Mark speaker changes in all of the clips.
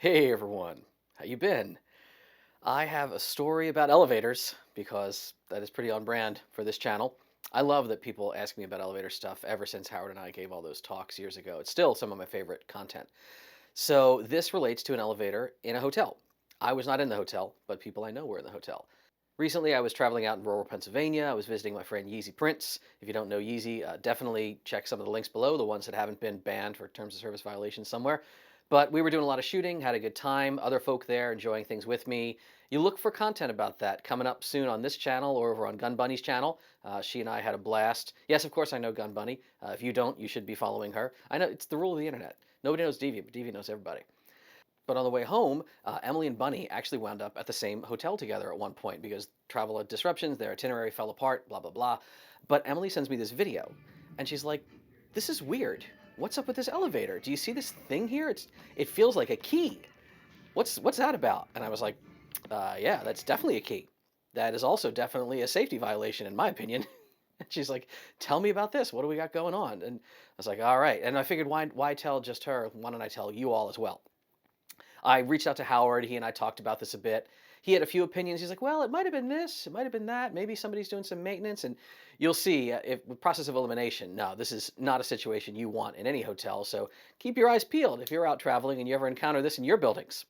Speaker 1: Hey everyone, how you been? I have a story about elevators because that is pretty on brand for this channel. I love that people ask me about elevator stuff ever since Howard and I gave all those talks years ago. It's still some of my favorite content. So this relates to an elevator in a hotel. I was not in the hotel, but people I know were in the hotel. Recently, I was traveling out in rural Pennsylvania. I was visiting my friend Yeezy Prince. If you don't know Yeezy, definitely check some of the links below, the ones that haven't been banned for terms of service violations somewhere. But we were doing a lot of shooting, had a good time, other folk there enjoying things with me. You look for content about that coming up soon on this channel or over on Gun Bunny's channel. She and I had a blast. Yes, of course, I know Gun Bunny. If you don't, you should be following her. I know it's the rule of the internet. Nobody knows Deviant, but Deviant knows everybody. But on the way home, Emily and Bunny actually wound up at the same hotel together at one point because travel disruptions, their itinerary fell apart, blah, blah, blah. But Emily sends me this video and she's like, this is weird. What's up with this elevator? Do you see this thing here? It feels like a key. What's that about? And I was like, yeah, that's definitely a key. That is also definitely a safety violation, in my opinion. And she's like, tell me about this. What do we got going on? And I was like, all right. And I figured, why tell just her? Why don't I tell you all as well? I reached out to Howard. He and I talked about this a bit. He had a few opinions. He's like, well, it might have been this, it might have been that. Maybe somebody's doing some maintenance. And you'll see if with process of elimination, no, this is not a situation you want in any hotel. So keep your eyes peeled if you're out traveling and you ever encounter this in your buildings.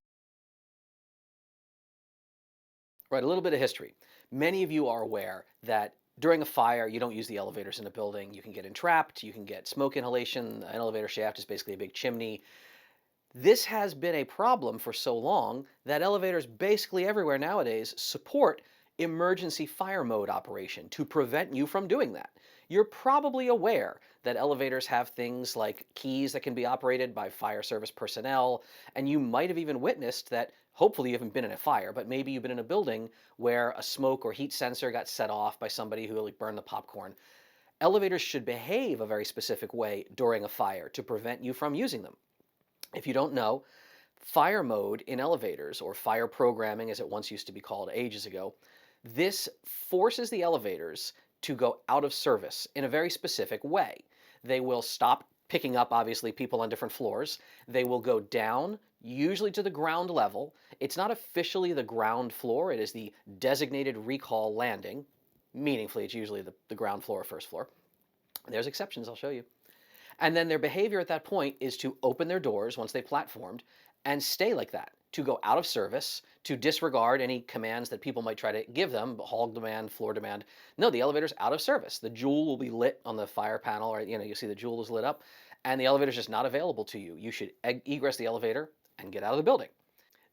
Speaker 1: Right, a little bit of history. Many of you are aware that during a fire, you don't use the elevators in a building. You can get entrapped, you can get smoke inhalation. An elevator shaft is basically a big chimney. This has been a problem for so long that elevators basically everywhere nowadays support emergency fire mode operation to prevent you from doing that. You're probably aware that elevators have things like keys that can be operated by fire service personnel, and you might have even witnessed that. Hopefully, you haven't been in a fire, but maybe you've been in a building where a smoke or heat sensor got set off by somebody who like burned the popcorn. Elevators should behave a very specific way during a fire to prevent you from using them. If you don't know, fire mode in elevators, or fire programming as it once used to be called ages ago, this forces the elevators to go out of service in a very specific way. They will stop picking up, obviously, people on different floors. They will go down, usually to the ground level. It's not officially the ground floor, it is the designated recall landing. Meaningfully, it's usually the ground floor or first floor. There's exceptions, I'll show you. And then their behavior at that point is to open their doors once they platformed and stay like that, to go out of service, to disregard any commands that people might try to give them, hall demand, floor demand. No, the elevator's out of service. The jewel will be lit on the fire panel, or you see the jewel is lit up, and the elevator's just not available to you. You should egress the elevator and get out of the building.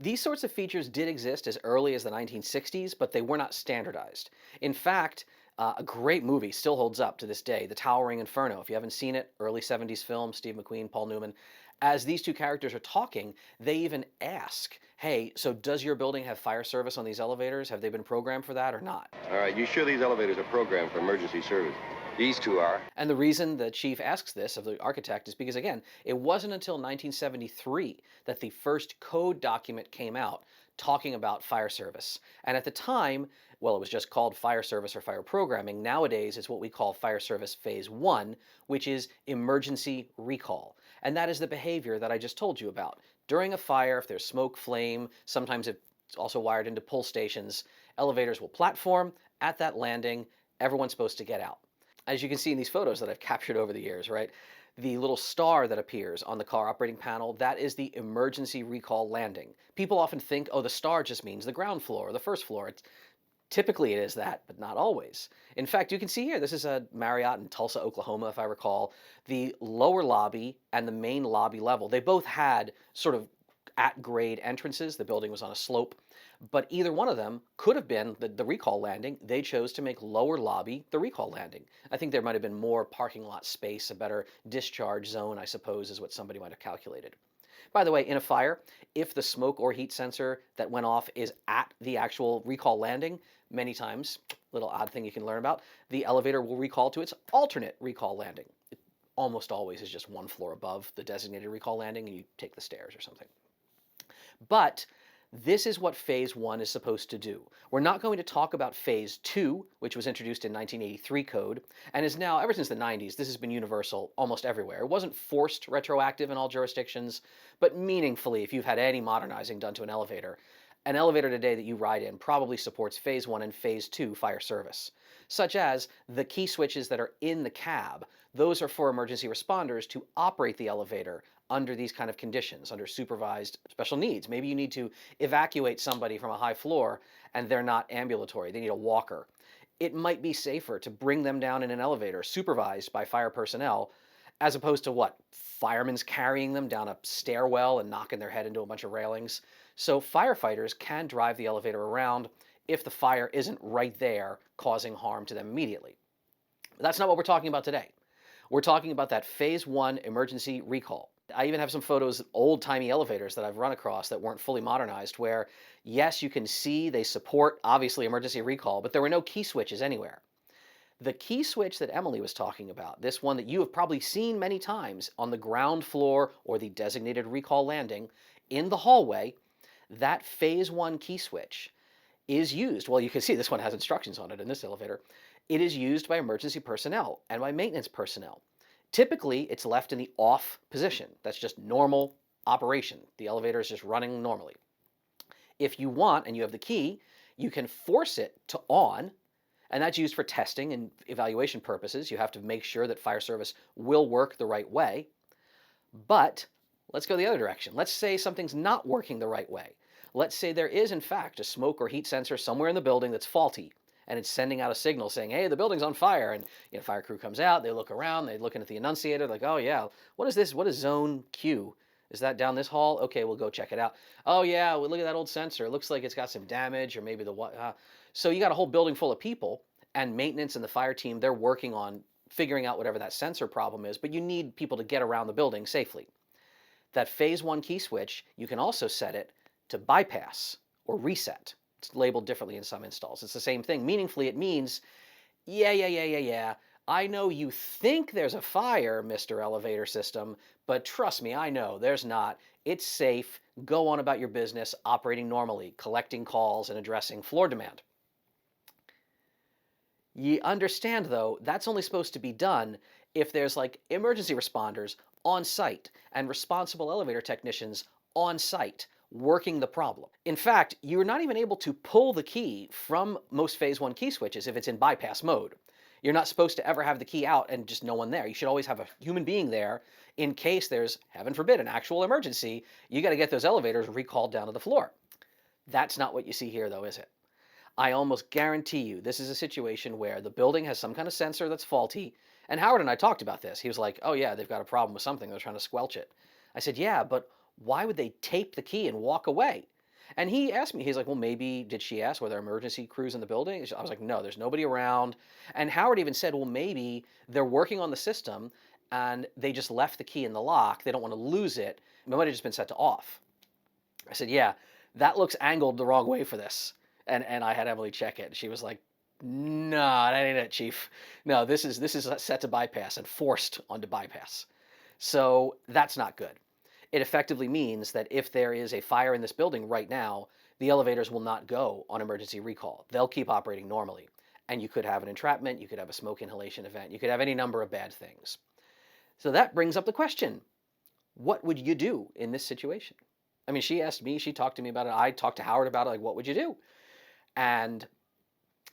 Speaker 1: These sorts of features did exist as early as the 1960s, but they were not standardized. In fact, a great movie still holds up to this day, The Towering Inferno. If you haven't seen it, early 70s film, Steve McQueen, Paul Newman. As these two characters are talking, they even ask, hey, so does your building have fire service on these elevators? Have they been programmed for that or not?
Speaker 2: All right, you sure these elevators are programmed for emergency service? These two are.
Speaker 1: And the reason the chief asks this of the architect is because, again, it wasn't until 1973 that the first code document came out talking about fire service. And at the time, well, it was just called fire service or fire programming. Nowadays, it's what we call fire service phase one, which is emergency recall. And that is the behavior that I just told you about. During a fire, if there's smoke, flame, sometimes it's also wired into pull stations, elevators will platform at that landing. Everyone's supposed to get out. As you can see in these photos that I've captured over the years, right? The little star that appears on the car operating panel, that is the emergency recall landing. People often think, oh, the star just means the ground floor or the first floor. Typically it is that, but not always. In fact, you can see here, this is a Marriott in Tulsa, Oklahoma, if I recall. The lower lobby and the main lobby level, they both had sort of at-grade entrances. The building was on a slope. But either one of them could have been the recall landing. They chose to make lower lobby the recall landing. I think there might have been more parking lot space, a better discharge zone, I suppose, is what somebody might have calculated. By the way, in a fire, if the smoke or heat sensor that went off is at the actual recall landing, many times, little odd thing you can learn about, the elevator will recall to its alternate recall landing. It almost always is just one floor above the designated recall landing and you take the stairs or something. But This is what phase one is supposed to do. We're not going to talk about phase two, which was introduced in 1983 code, and is now, ever since the 90s, this has been universal almost everywhere. It wasn't forced retroactive in all jurisdictions, but meaningfully, if you've had any modernizing done to an elevator today that you ride in probably supports phase one and phase two fire service, such as the key switches that are in the cab. Those are for emergency responders to operate the elevator under these kind of conditions, under supervised special needs. Maybe you need to evacuate somebody from a high floor and they're not ambulatory, they need a walker. It might be safer to bring them down in an elevator supervised by fire personnel as opposed to what? Firemen's carrying them down a stairwell and knocking their head into a bunch of railings. So firefighters can drive the elevator around if the fire isn't right there causing harm to them immediately. But that's not what we're talking about today. We're talking about that phase one emergency recall. I even have some photos of old-timey elevators that I've run across that weren't fully modernized where, yes, you can see they support, obviously, emergency recall, but there were no key switches anywhere. The key switch that Emily was talking about, this one that you have probably seen many times on the ground floor or the designated recall landing in the hallway, that phase one key switch is used. Well, you can see this one has instructions on it in this elevator. It is used by emergency personnel and by maintenance personnel. Typically, it's left in the off position. That's just normal operation. The elevator is just running normally. If you want, and you have the key, you can force it to on, and that's used for testing and evaluation purposes. You have to make sure that fire service will work the right way. But let's go the other direction. Let's say something's not working the right way. Let's say there is, in fact, a smoke or heat sensor somewhere in the building that's faulty, and it's sending out a signal saying, hey, the building's on fire. And fire crew comes out, they look around, they're looking at the annunciator, like, oh yeah, what is this? What is zone Q? Is that down this hall? Okay, we'll go check it out. Oh yeah, well, look at that old sensor. It looks like it's got some damage, or maybe the what. So you got a whole building full of people, and maintenance and the fire team, they're working on figuring out whatever that sensor problem is, but you need people to get around the building safely. That phase one key switch, you can also set it to bypass or reset. It's labeled differently in some installs. It's the same thing. Meaningfully, it means, yeah. I know you think there's a fire, Mr. Elevator System, but trust me, I know there's not. It's safe. Go on about your business, operating normally, collecting calls and addressing floor demand. You understand, though, that's only supposed to be done if there's like emergency responders on site and responsible elevator technicians on site working the problem. In fact, you're not even able to pull the key from most phase one key switches if it's in bypass mode. You're not supposed to ever have the key out and just no one there. You should always have a human being there in case there's, heaven forbid, an actual emergency. You got to get those elevators recalled down to the floor. That's not what you see here, though, is it? I almost guarantee you this is a situation where the building has some kind of sensor that's faulty. And Howard and I talked about this. He was like, oh yeah, they've got a problem with something. They're trying to squelch it. I said, yeah, but why would they tape the key and walk away? And he asked me, he's like, well, maybe, did she ask, were there emergency crews in the building? I was like, no, there's nobody around. And Howard even said, well, maybe they're working on the system and they just left the key in the lock. They don't want to lose it. It might have just been set to off. I said, yeah, that looks angled the wrong way for this. And I had Emily check it. She was like, no, that ain't it, Chief. No, this is set to bypass and forced onto bypass. So that's not good. It effectively means that if there is a fire in this building right now, the elevators will not go on emergency recall. They'll keep operating normally. And you could have an entrapment, you could have a smoke inhalation event, you could have any number of bad things. So that brings up the question, what would you do in this situation? I mean, she asked me, she talked to me about it, I talked to Howard about it, like, what would you do? And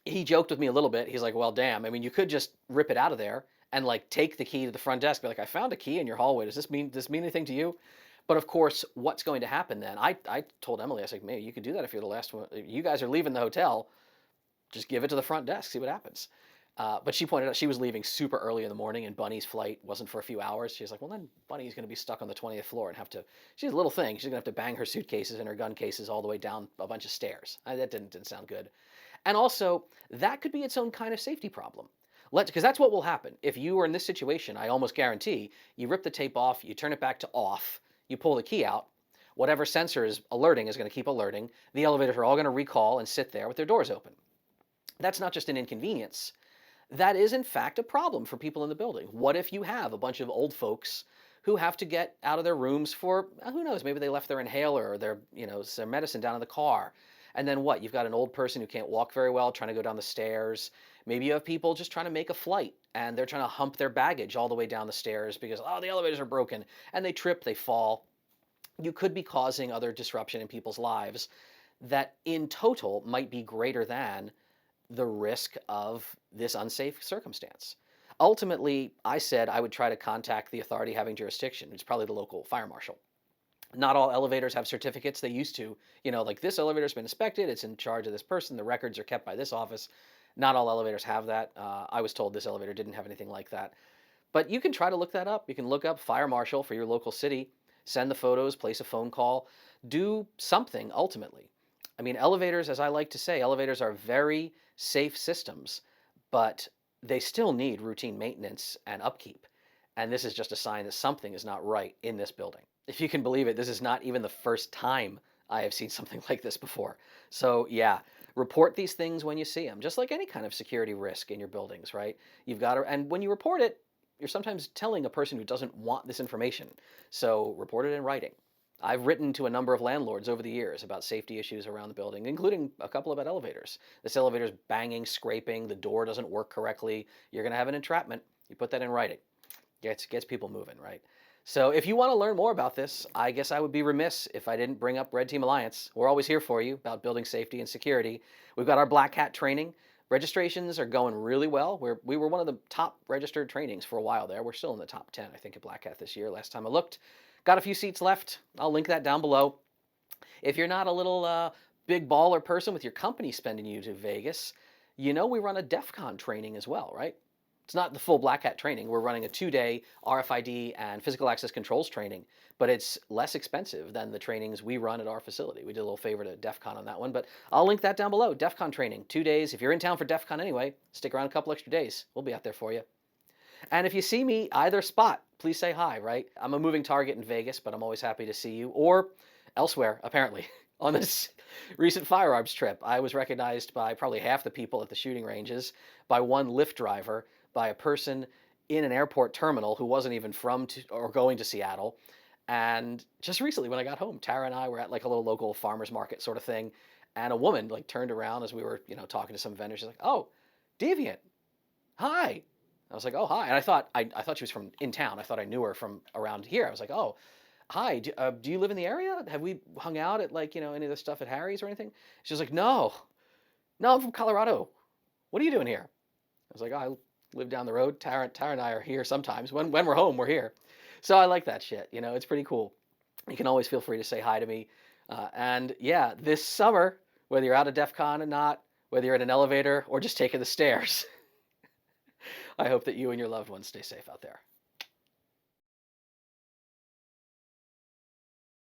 Speaker 1: he joked with me a little bit. He's like, well, damn, I mean, you could just rip it out of there and like take the key to the front desk, be like, I found a key in your hallway. Does this mean anything to you? But of course, what's going to happen then? I told Emily, I was like, maybe you could do that if you're the last one. If you guys are leaving the hotel, just give it to the front desk, see what happens. But she pointed out she was leaving super early in the morning and Bunny's flight wasn't for a few hours. She was like, well, then Bunny's going to be stuck on the 20th floor and have to, she's a little thing. She's going to have to bang her suitcases and her gun cases all the way down a bunch of stairs. That didn't sound good. And also, that could be its own kind of safety problem. Because that's what will happen. If you are in this situation, I almost guarantee, you rip the tape off, you turn it back to off, you pull the key out, whatever sensor is alerting is going to keep alerting. The elevators are all going to recall and sit there with their doors open. That's not just an inconvenience. That is, in fact, a problem for people in the building. What if you have a bunch of old folks who have to get out of their rooms for, who knows, maybe they left their inhaler or their, their medicine down in the car. And then what? You've got an old person who can't walk very well trying to go down the stairs. Maybe you have people just trying to make a flight and they're trying to hump their baggage all the way down the stairs because, oh, the elevators are broken, and they trip, they fall. You could be causing other disruption in people's lives that in total might be greater than the risk of this unsafe circumstance. Ultimately, I said I would try to contact the authority having jurisdiction. It's probably the local fire marshal. Not all elevators have certificates. They used to, like this elevator's been inspected, it's in charge of this person, the records are kept by this office. Not all elevators have that. I was told this elevator didn't have anything like that. But you can try to look that up. You can look up fire marshal for your local city, send the photos, place a phone call, do something ultimately. I mean, elevators, as I like to say, elevators are very safe systems, but they still need routine maintenance and upkeep. And this is just a sign that something is not right in this building. If you can believe it, this is not even the first time I have seen something like this before. So yeah, report these things when you see them, just like any kind of security risk in your buildings, right? You've got to, and when you report it, you're sometimes telling a person who doesn't want this information. So report it in writing. I've written to a number of landlords over the years about safety issues around the building, including a couple about elevators. This elevator's banging, scraping, the door doesn't work correctly. You're going to have an entrapment. You put that in writing. Gets people moving, right? So if you want to learn more about this, I guess I would be remiss if I didn't bring up Red Team Alliance. We're always here for you about building safety and security. We've got our Black Hat training. Registrations are going really well. We were one of the top registered trainings for a while there. We're still in the top 10, I think, at Black Hat this year, last time I looked. Got a few seats left. I'll link that down below. If you're not a little big baller person with your company spending you to Vegas, we run a DEF CON training as well, right? It's not the full Black Hat training. We're running a 2-day RFID and physical access controls training, but it's less expensive than the trainings we run at our facility. We did a little favor to DEF CON on that one, but I'll link that down below. DEF CON training, 2 days. If you're in town for DEF CON anyway, stick around a couple extra days. We'll be out there for you. And if you see me either spot, please say hi, right? I'm a moving target in Vegas, but I'm always happy to see you, or elsewhere, apparently. On this recent firearms trip, I was recognized by probably half the people at the shooting ranges, by one Lyft driver, by a person in an airport terminal who wasn't even from or going to Seattle. And just recently when I got home, Tara and I were at like a little local farmer's market sort of thing, and a woman like turned around as we were, talking to some vendors. She's like, "Oh, Deviant, hi." I was like, "Oh, hi." And I thought she was from in town. I thought I knew her from around here. I was like, "Oh, hi. Do you live in the area? Have we hung out at like, any of the stuff at Harry's or anything?" She was like, "No, no, I'm from Colorado. What are you doing here?" I was like, "Oh, I live down the road. Tara and I are here sometimes. When we're home, we're here." So I like that shit. It's pretty cool. You can always feel free to say hi to me. And yeah, this summer, whether you're out of DEF CON or not, whether you're in an elevator or just taking the stairs, I hope that you and your loved ones stay safe out there.